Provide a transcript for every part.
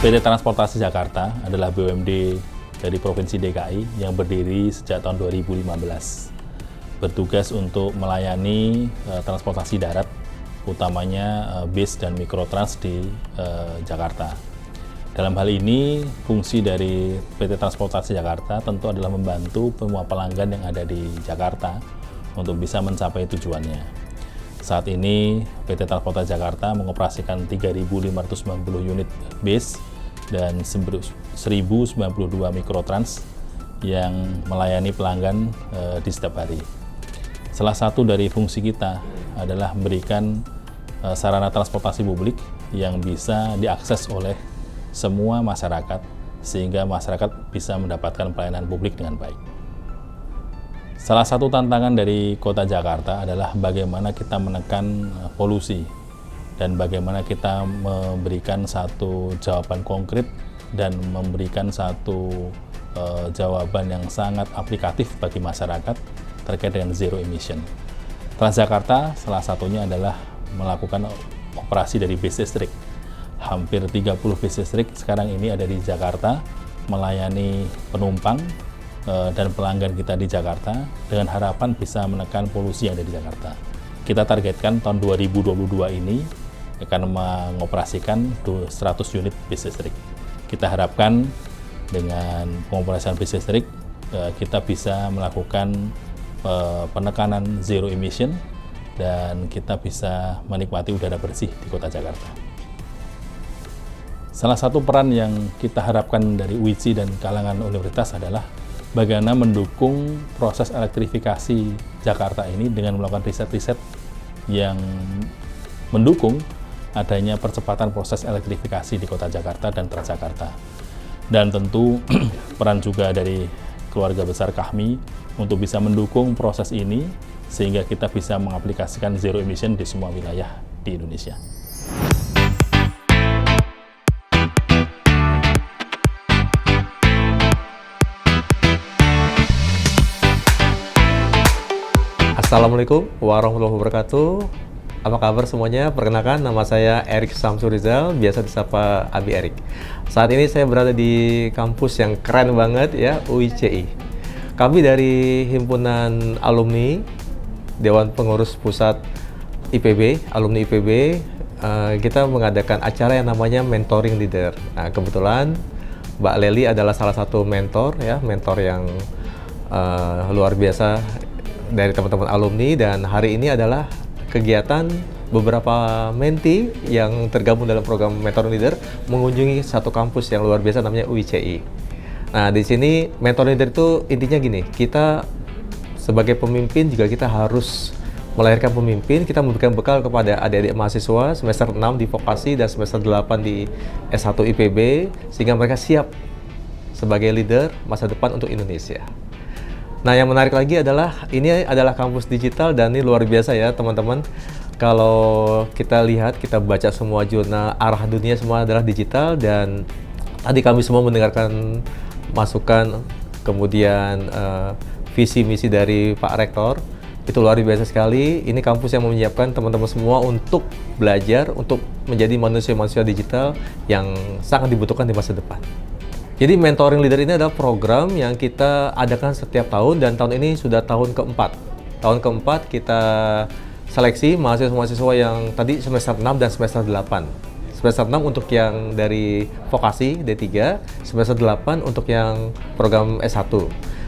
PT Transportasi Jakarta adalah BUMD dari Provinsi DKI yang berdiri sejak tahun 2015. Bertugas untuk melayani transportasi darat, utamanya bis dan mikrotrans di Jakarta. Dalam hal ini, fungsi dari PT Transportasi Jakarta tentu adalah membantu semua pelanggan yang ada di Jakarta untuk bisa mencapai tujuannya. Saat ini, PT Transportasi Jakarta mengoperasikan 3.590 unit bis dan 1.092 mikrotrans yang melayani pelanggan di setiap hari. Salah satu dari fungsi kita adalah memberikan sarana transportasi publik yang bisa diakses oleh semua masyarakat, sehingga masyarakat bisa mendapatkan pelayanan publik dengan baik. Salah satu tantangan dari Kota Jakarta adalah bagaimana kita menekan polusi dan bagaimana kita memberikan satu jawaban konkret dan memberikan satu jawaban yang sangat aplikatif bagi masyarakat terkait dengan zero emission. Transjakarta salah satunya adalah melakukan operasi dari bis listrik. Hampir 30 bis listrik sekarang ini ada di Jakarta, melayani penumpang dan pelanggan kita di Jakarta dengan harapan bisa menekan polusi yang ada di Jakarta. Kita targetkan tahun 2022 ini akan mengoperasikan 100 unit bis listrik. Kita harapkan dengan pengoperasian bis listrik kita bisa melakukan penekanan zero emission dan kita bisa menikmati udara bersih di Kota Jakarta. Salah satu peran yang kita harapkan dari UIC dan kalangan universitas adalah bagaimana mendukung proses elektrifikasi Jakarta ini dengan melakukan riset-riset yang mendukung adanya percepatan proses elektrifikasi di Kota Jakarta dan Transjakarta. Dan tentu peran juga dari keluarga besar KAHMI untuk bisa mendukung proses ini sehingga kita bisa mengaplikasikan zero emission di semua wilayah di Indonesia. Assalamualaikum warahmatullahi wabarakatuh. Apa kabar semuanya? Perkenalkan, nama saya Erik Samsul Rizal, biasa disapa Abi Erik. Saat ini saya berada di kampus yang keren banget ya, UICI. Kami dari Himpunan Alumni Dewan Pengurus Pusat IPB, alumni IPB, kita mengadakan acara yang namanya Mentoring Leader. Nah, kebetulan Mbak Leli adalah salah satu mentor ya, mentor yang luar biasa dari teman-teman alumni, dan hari ini adalah kegiatan beberapa menti yang tergabung dalam program Mentoring Leader mengunjungi satu kampus yang luar biasa namanya UICI. Nah, di sini Mentoring Leader itu intinya gini, kita sebagai pemimpin juga kita harus melahirkan pemimpin, kita memberikan bekal kepada adik-adik mahasiswa semester 6 di vokasi dan semester 8 di S1 IPB sehingga mereka siap sebagai leader masa depan untuk Indonesia. Nah, yang menarik lagi adalah ini adalah kampus digital dan ini luar biasa ya teman-teman. Kalau kita lihat, kita baca semua jurnal arah dunia semua adalah digital, dan tadi kami semua mendengarkan masukan kemudian visi misi dari Pak Rektor. Itu luar biasa sekali. Ini kampus yang menyiapkan teman-teman semua untuk belajar, untuk menjadi manusia-manusia digital yang sangat dibutuhkan di masa depan. Jadi Mentoring Leader ini adalah program yang kita adakan setiap tahun, dan tahun ini sudah tahun keempat. Tahun keempat kita seleksi mahasiswa-mahasiswa yang tadi semester 6 dan semester 8. Semester 6 untuk yang dari vokasi D3, semester 8 untuk yang program S1.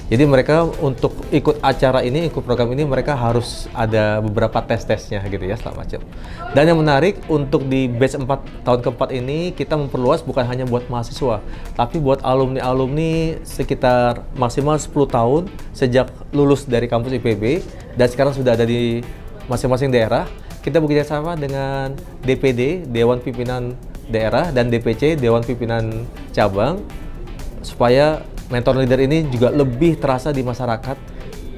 Jadi mereka untuk ikut acara ini, ikut program ini, mereka harus ada beberapa tes-tesnya gitu ya, segala macam. Dan yang menarik, untuk di batch 4 tahun keempat ini, kita memperluas bukan hanya buat mahasiswa, tapi buat alumni-alumni sekitar maksimal 10 tahun sejak lulus dari kampus IPB, dan sekarang sudah ada di masing-masing daerah. Kita bekerja sama dengan DPD, Dewan Pimpinan Daerah, dan DPC, Dewan Pimpinan Cabang, supaya Mentoring Leader ini juga lebih terasa di masyarakat,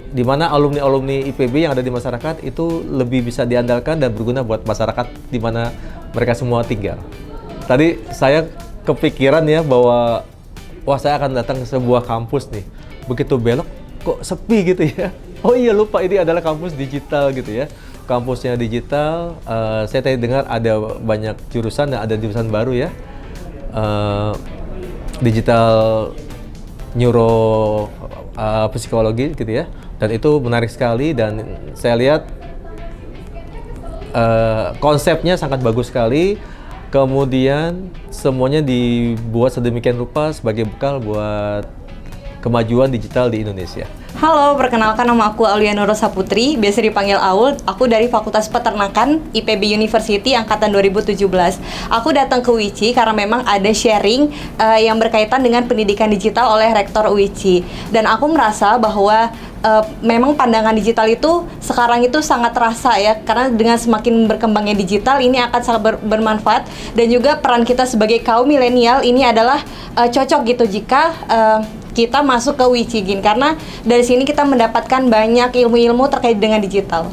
di mana alumni-alumni IPB yang ada di masyarakat itu lebih bisa diandalkan dan berguna buat masyarakat di mana mereka semua tinggal. Tadi saya kepikiran ya bahwa wah, saya akan datang ke sebuah kampus nih, begitu belok kok sepi gitu ya. Oh iya, lupa ini adalah kampus digital gitu ya. Kampusnya digital, saya tadi dengar ada banyak jurusan dan ada jurusan baru ya. digital neuro psikologi gitu ya, dan itu menarik sekali dan saya lihat konsepnya sangat bagus sekali. Kemudian semuanya dibuat sedemikian rupa sebagai bekal buat kemajuan digital di Indonesia. Halo, perkenalkan nama aku Aulia Nurosa Putri, biasa dipanggil Aul. Aku dari Fakultas Peternakan IPB University angkatan 2017. Aku datang ke UICI karena memang ada sharing yang berkaitan dengan pendidikan digital oleh Rektor UICI. Dan aku merasa bahwa memang pandangan digital itu sekarang itu sangat terasa ya, karena dengan semakin berkembangnya digital ini akan sangat bermanfaat, dan juga peran kita sebagai kaum milenial ini adalah cocok gitu jika kita masuk ke UICI Gin, karena dari sini kita mendapatkan banyak ilmu-ilmu terkait dengan digital.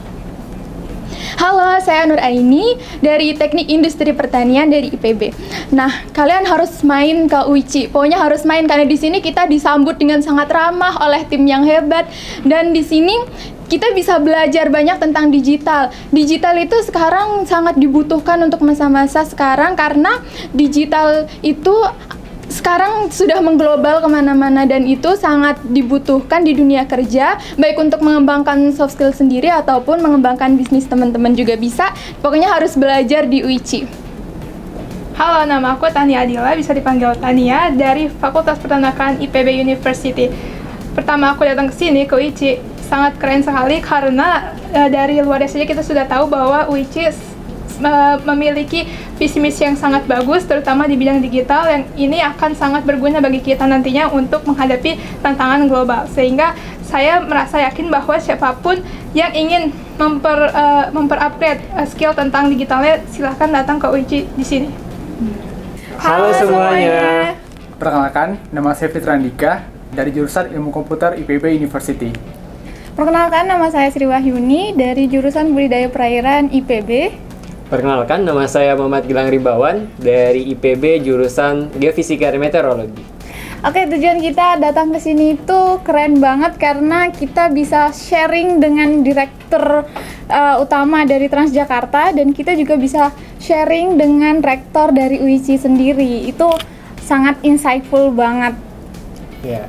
Halo, saya Nur Aini dari Teknik Industri Pertanian dari IPB. Nah, kalian harus main ke UICI. Pokoknya harus main karena di sini kita disambut dengan sangat ramah oleh tim yang hebat, dan di sini kita bisa belajar banyak tentang digital. Digital itu sekarang sangat dibutuhkan untuk masa-masa sekarang karena digital itu sekarang sudah mengglobal kemana-mana dan itu sangat dibutuhkan di dunia kerja, baik untuk mengembangkan soft skill sendiri ataupun mengembangkan bisnis teman-teman juga bisa. Pokoknya harus belajar di UICI. Halo, nama aku Tania Adila, bisa dipanggil Tania, dari Fakultas Peternakan IPB University. Pertama aku datang ke sini, ke UICI, sangat keren sekali karena dari luar saja kita sudah tahu bahwa UICI memiliki visi misi yang sangat bagus, terutama di bidang digital yang ini akan sangat berguna bagi kita nantinya untuk menghadapi tantangan global. Sehingga saya merasa yakin bahwa siapapun yang ingin memperupgrade skill tentang digitalnya, silahkan datang ke UICI di sini. Halo semuanya. Perkenalkan, nama saya Fitra Andika dari jurusan Ilmu Komputer IPB University. Perkenalkan, nama saya Sri Wahyuni dari jurusan Budidaya Perairan IPB. Perkenalkan, nama saya Muhammad Gilang Ribawan dari IPB jurusan Geofisika dan Meteorologi. Oke, tujuan kita datang ke sini itu keren banget karena kita bisa sharing dengan direktur utama dari Transjakarta, dan kita juga bisa sharing dengan rektor dari UICI sendiri. Itu sangat insightful banget. Ya,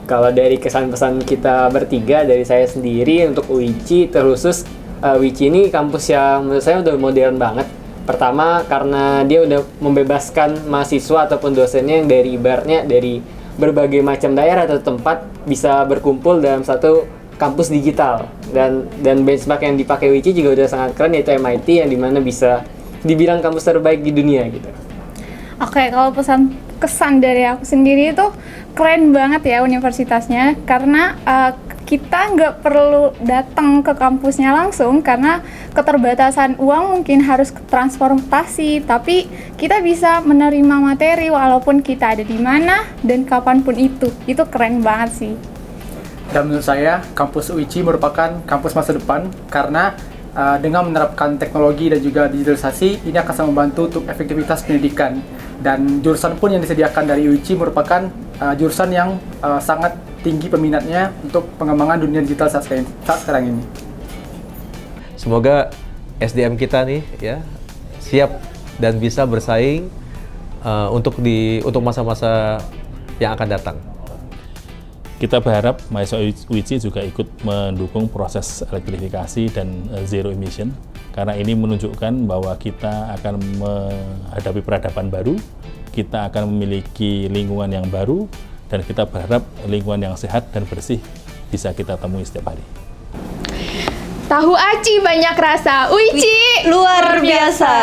kalau dari kesan-pesan kita bertiga, dari saya sendiri untuk UICI terkhusus, UICI ini kampus yang menurut saya udah modern banget. Pertama, karena dia udah membebaskan mahasiswa ataupun dosennya yang dari ibaratnya dari berbagai macam daerah atau tempat bisa berkumpul dalam satu kampus digital. Dan benchmark yang dipakai UICI juga udah sangat keren, yaitu MIT, yang dimana bisa dibilang kampus terbaik di dunia gitu. Oke, kalau kesan dari aku sendiri itu keren banget ya universitasnya, karena kita nggak perlu datang ke kampusnya langsung karena keterbatasan uang, mungkin harus transportasi, tapi kita bisa menerima materi walaupun kita ada di mana dan kapanpun itu keren banget sih. Dan menurut saya, kampus UICI merupakan kampus masa depan karena dengan menerapkan teknologi dan juga digitalisasi, ini akan sangat membantu untuk efektivitas pendidikan. Dan jurusan pun yang disediakan dari UICI merupakan jurusan yang sangat tinggi peminatnya untuk pengembangan dunia digital saat sekarang ini. Semoga SDM kita nih ya siap dan bisa bersaing untuk masa-masa yang akan datang. Kita berharap mahasiswa UICI juga ikut mendukung proses elektrifikasi dan zero emission, karena ini menunjukkan bahwa kita akan menghadapi peradaban baru, kita akan memiliki lingkungan yang baru, dan kita berharap lingkungan yang sehat dan bersih bisa kita temui setiap hari. Tahu aci banyak rasa, UICI Luar biasa.